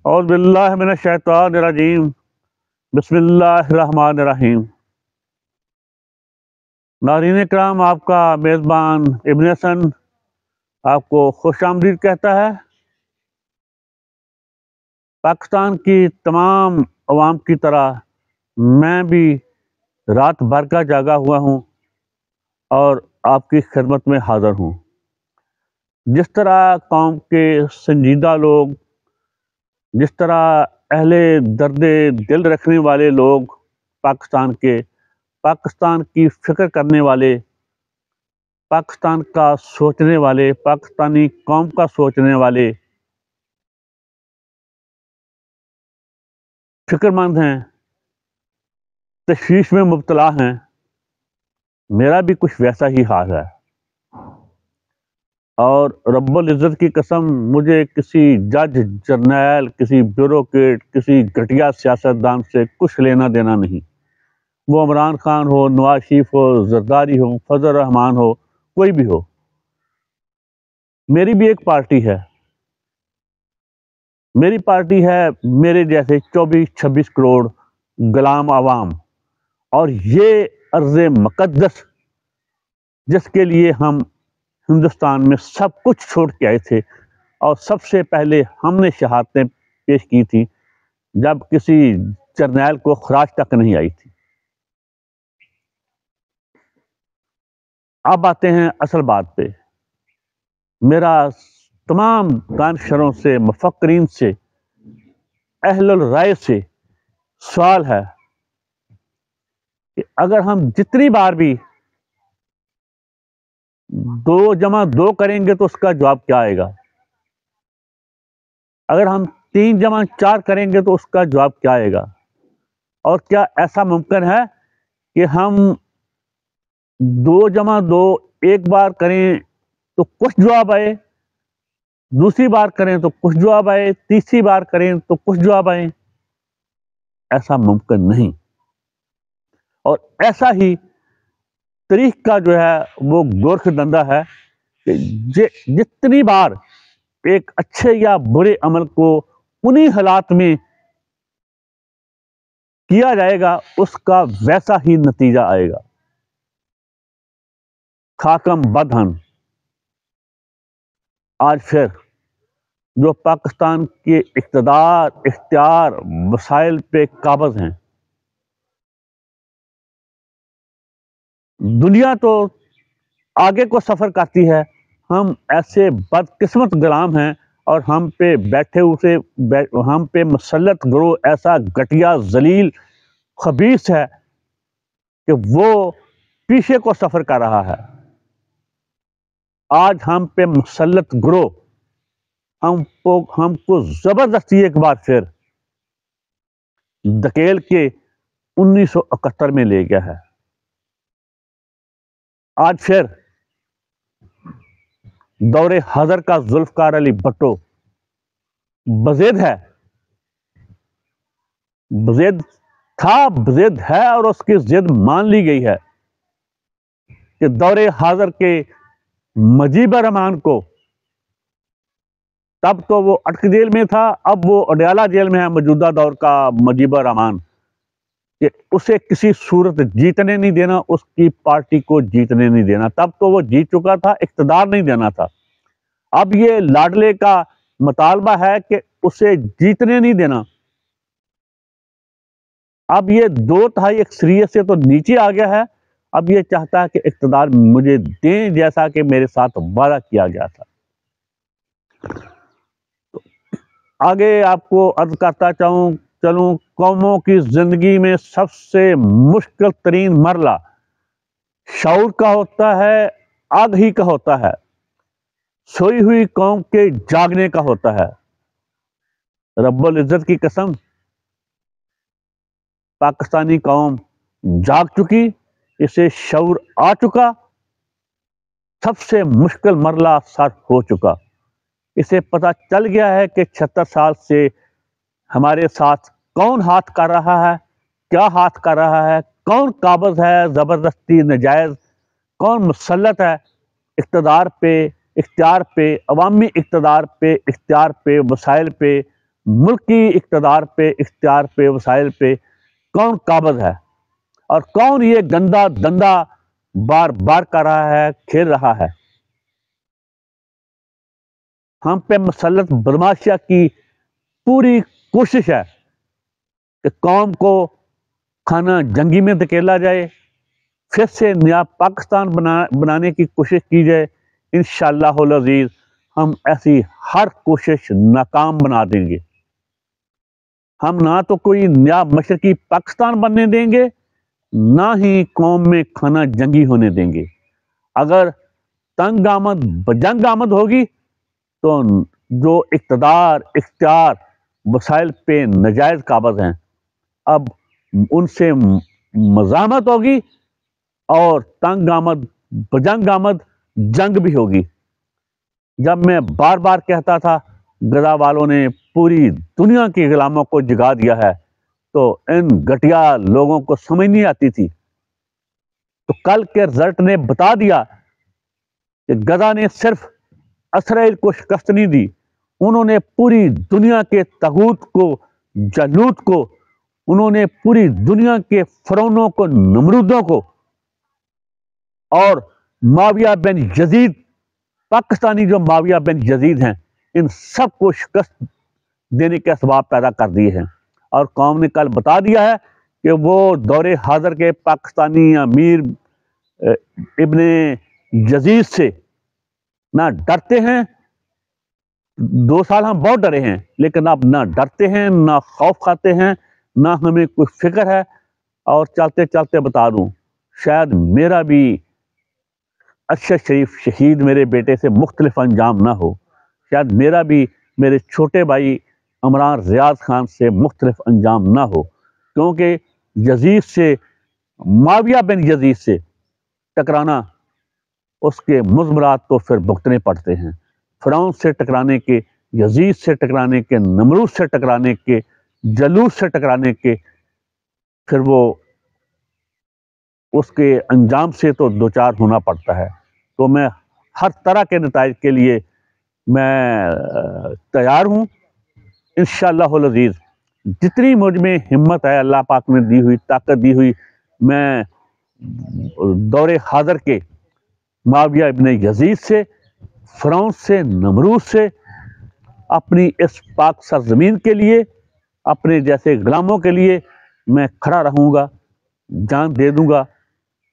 اعوذ باللہ من الشیطان الرجیم بسم اللہ الرحمن الرحیم۔ ناظرین کرام، آپ کا میزبان ابن حسن آپ کو خوش آمدید کہتا ہے۔ پاکستان کی تمام عوام کی طرح میں بھی رات بھر کا جاگا ہوا ہوں اور آپ کی خدمت میں حاضر ہوں۔ جس طرح قوم کے سنجیدہ لوگ، جس طرح اہل درد دل رکھنے والے لوگ پاکستان کی فکر کرنے والے، پاکستان کا سوچنے والے، پاکستانی قوم کا سوچنے والے فکر مند ہیں، تشویش میں مبتلا ہیں، میرا بھی کچھ ویسا ہی حال ہے۔ اور رب العزت کی قسم، مجھے کسی جج، جرنیل، کسی بیوروکریٹ، کسی گھٹیا سیاستدان سے کچھ لینا دینا نہیں۔ وہ عمران خان ہو، نواز شریف ہو، زرداری ہو، فضل الرحمان ہو، کوئی بھی ہو، میری بھی ایک پارٹی ہے۔ میری پارٹی ہے میرے جیسے 24-26 کروڑ غلام عوام، اور یہ ارض مقدس جس کے لیے ہم ہندوستان میں سب کچھ چھوڑ کے آئے تھے، اور سب سے پہلے ہم نے شہادتیں پیش کی تھی جب کسی جرنیل کو خراش تک نہیں آئی تھی۔ اب آتے ہیں اصل بات پہ۔ میرا تمام دانشوروں سے، مفکرین سے، اہل الرائے سے سوال ہے کہ اگر ہم جتنی بار بھی 2+2 کریں گے تو اس کا جواب کیا آئے گا؟ اگر ہم 3+4 کریں گے تو اس کا جواب کیا آئے گا؟ اور کیا ایسا ممکن ہے کہ ہم 2+2 ایک بار کریں تو کچھ جواب آئے، دوسری بار کریں تو کچھ جواب آئے، تیسری بار کریں تو کچھ جواب آئے؟ ایسا ممکن نہیں۔ اور ایسا ہی تاریخ کا جو ہے وہ گورکھ دندہ ہے کہ جتنی بار ایک اچھے یا برے عمل کو انہی حالات میں کیا جائے گا، اس کا ویسا ہی نتیجہ آئے گا۔ خاکم بدہن آج پھر جو پاکستان کے اقتدار، اختیار، وسائل پہ قابض ہیں، دنیا تو آگے کو سفر کرتی ہے، ہم ایسے بدقسمت غلام ہیں، اور ہم پہ مسلط گروہ ایسا گھٹیا، ذلیل، خبیث ہے کہ وہ پیچھے کو سفر کر رہا ہے۔ آج ہم پہ مسلط گروہ ہم کو زبردستی ایک بار پھر دھکیل کے 1971 میں لے گیا ہے۔ آج پھر دور حاضر کا ذوالفقار علی بھٹو بضد ہے، بضد تھا، بضد ہے، اور اس کی ضد مان لی گئی ہے کہ دور حاضر کے مجیب الرحمان کو، تب تو وہ اٹک جیل میں تھا، اب وہ اڈیالہ جیل میں ہے، موجودہ دور کا مجیب الرحمان، کہ اسے کسی صورت جیتنے نہیں دینا، اس کی پارٹی کو جیتنے نہیں دینا۔ تب تو وہ جیت چکا تھا، اقتدار نہیں دینا تھا۔ اب یہ لاڈلے کا مطالبہ ہے کہ اسے جیتنے نہیں دینا۔ اب یہ 2/3 اکثریت سے تو نیچے آ گیا ہے، اب یہ چاہتا ہے کہ اقتدار مجھے دیں، جیسا کہ میرے ساتھ وعدہ کیا گیا تھا۔ آگے آپ کو عرض کرتا چلوں، قوموں کی زندگی میں سب سے مشکل ترین مرحلہ شعور کا ہوتا ہے، آگہی کا ہوتا ہے، سوئی ہوئی قوم کے جاگنے کا ہوتا ہے۔ رب العزت کی قسم، پاکستانی قوم جاگ چکی، اسے شعور آ چکا، سب سے مشکل مرحلہ سر ہو چکا۔ اسے پتہ چل گیا ہے کہ 76 سال سے ہمارے ساتھ کون ہاتھ کر رہا ہے، کیا ہاتھ کر رہا ہے، کون قابض ہے زبردستی نجائز، کون مسلط ہے اقتدار پہ، اختیار پہ، عوامی اقتدار پہ، اختیار پہ، وسائل پہ، ملکی اقتدار پہ، اختیار پہ، وسائل پہ کون قابض ہے اور کون یہ گندا دندا بار بار کر رہا ہے، کھیل رہا ہے۔ ہم پہ مسلط بدماشیہ کی پوری کوشش ہے کہ قوم کو خانہ جنگی میں دھکیلا جائے، پھر سے نیا پاکستان بنانے کی کوشش کی جائے۔ انشاءاللہ العزیز ہم ایسی ہر کوشش ناکام بنا دیں گے۔ ہم نہ تو کوئی نیا مشرقی پاکستان بننے دیں گے، نہ ہی قوم میں خانہ جنگی ہونے دیں گے۔ اگر تنگ آمد بجنگ آمد ہوگی تو جو اقتدار، اختیار، وسائل پہ ناجائز قابض ہیں، اب ان سے مزاحمت ہوگی اور تنگ آمد بجنگ آمد جنگ بھی ہوگی۔ جب میں بار بار کہتا تھا غزہ والوں نے پوری دنیا کے غلاموں کو جگا دیا ہے، تو ان گھٹیا لوگوں کو سمجھ نہیں آتی تھی۔ تو کل کے رزلٹ نے بتا دیا کہ غزہ نے صرف اسرائیل کو شکست نہیں دی، انہوں نے پوری دنیا کے طاغوت کو، جالوت کو، انہوں نے پوری دنیا کے فرعونوں کو، نمرودوں کو اور معاویہ بن یزید، پاکستانی جو معاویہ بن یزید ہیں، ان سب کو شکست دینے کے اسباب پیدا کر دیے ہیں۔ اور قوم نے کل بتا دیا ہے کہ وہ دور حاضر کے پاکستانی امیر ابن یزید سے نہ ڈرتے ہیں۔ 2 سال ہم بہت ڈرے ہیں، لیکن اب نہ ڈرتے ہیں، نہ خوف کھاتے ہیں، نہ ہمیں کوئی فکر ہے۔ اور چلتے چلتے بتا دوں، شاید میرا بھی ارشد شریف شہید میرے بیٹے سے مختلف انجام نہ ہو، شاید میرا بھی میرے چھوٹے بھائی عمران ریاض خان سے مختلف انجام نہ ہو، کیونکہ یزید سے، معاویہ بن یزید سے ٹکرانا، اس کے مضمرات تو پھر بھگتنے پڑتے ہیں۔ فرعون سے ٹکرانے کے، یزید سے ٹکرانے کے، نمرود سے ٹکرانے کے، جالوت سے ٹکرانے کے، پھر وہ اس کے انجام سے تو دوچار ہونا پڑتا ہے۔ تو میں ہر طرح کے نتائج کے لیے میں تیار ہوں۔ انشاءاللہ العزیز جتنی مجھ میں ہمت ہے، اللہ پاک نے دی ہوئی، طاقت دی ہوئی، میں دور حاضر کے معاویہ ابن یزید سے، فرعون سے، نمرود سے اپنی اس پاک سرزمین کے لیے، اپنے جیسے غلاموں کے لیے میں کھڑا رہوں گا، جان دے دوں گا۔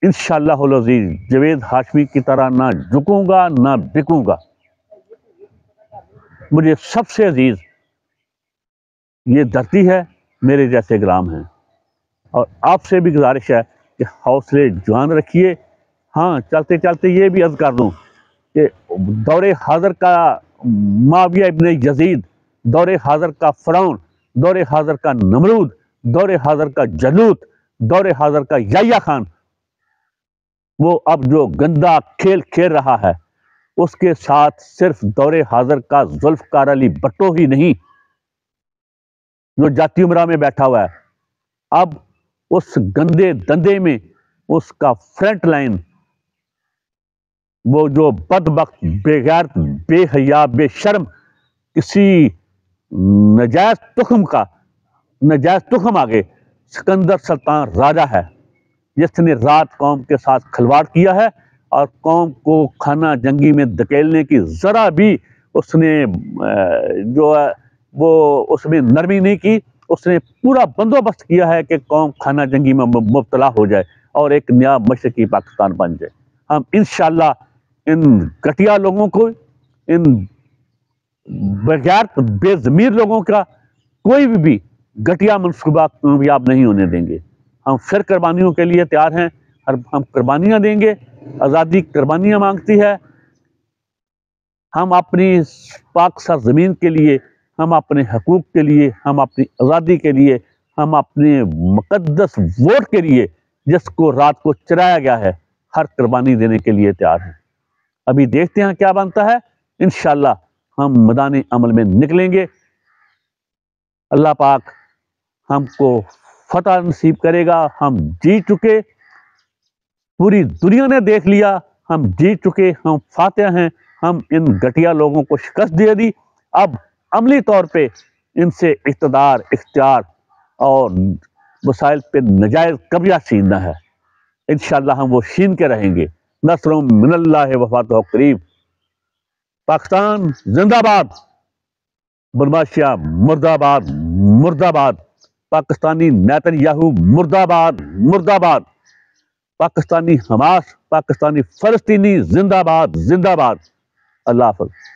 انشاءاللہ العزیز جاوید ہاشمی کی طرح نہ جھکوں گا، نہ بکوں گا۔ مجھے سب سے عزیز یہ دھرتی ہے، میرے جیسے غلام ہیں، اور آپ سے بھی گزارش ہے کہ حوصلے جوان رکھیے۔ ہاں، چلتے چلتے یہ بھی عرض کر دوں کہ دور حاضر کا معاویہ ابن یزید، دور حاضر کا فرعون، دور حاضر کا نمرود، دور حاضر کا جالوت، دور حاضر کا یحییٰ خان، وہ اب جو گندا کھیل کھیل رہا ہے، اس کے ساتھ صرف دور حاضر کا ذوالفقار علی بھٹو ہی نہیں جو جاتی امراء میں بیٹھا ہوا ہے، اب اس گندے دندے میں اس کا فرنٹ لائن، وہ جو بدبخت، بے غیرت، بے حیا، بے شرم، کسی نجائز تخم آگے سکندر سلطان راجہ ہے، جس نے رات قوم کے ساتھ کھلواڑ کیا ہے اور قوم کو خانہ جنگی میں دھکیلنے کی ذرا بھی اس نے جو ہے وہ اس میں نرمی نہیں کی۔ اس نے پورا بندوبست کیا ہے کہ قوم خانہ جنگی میں مبتلا ہو جائے اور ایک نیا مشرقی پاکستان بن جائے۔ ہم انشاءاللہ ان گھٹیا لوگوں کو، ان بغیر بے ضمیر لوگوں کا کوئی بھی گھٹیا منصوبہ کامیاب نہیں ہونے دیں گے۔ ہم پھر قربانیوں کے لیے تیار ہیں، ہم قربانیاں دیں گے۔ آزادی قربانیاں مانگتی ہے۔ ہم اپنی پاک سرزمین کے لیے، ہم اپنے حقوق کے لیے، ہم اپنی آزادی کے لیے، ہم اپنے مقدس ووٹ کے لیے، جس کو رات کو چرایا گیا ہے، ہر قربانی دینے کے لیے تیار ہیں۔ ابھی دیکھتے ہیں کیا بنتا ہے۔ انشاءاللہ ہم میدان عمل میں نکلیں گے۔ اللہ پاک ہم کو فتح نصیب کرے گا۔ ہم جیت چکے، پوری دنیا نے دیکھ لیا، ہم جیت چکے، ہم فاتح ہیں۔ ہم ان گھٹیا لوگوں کو شکست دے دی۔ اب عملی طور پہ ان سے اقتدار، اختیار اور وسائل پہ نجائز قبضہ چھیننا ہے۔ انشاءاللہ ہم وہ چھین کے رہیں گے۔ نصر من اللہ وفتح قریب۔ پاکستان زندہ باد، بدماشیہ مرد آباد مرد آباد، پاکستانی نیتن یاہو مرد آباد مرد آباد، پاکستانی حماس، پاکستانی فلسطینی زندہ باد زندہ باد۔ اللہ حافظ۔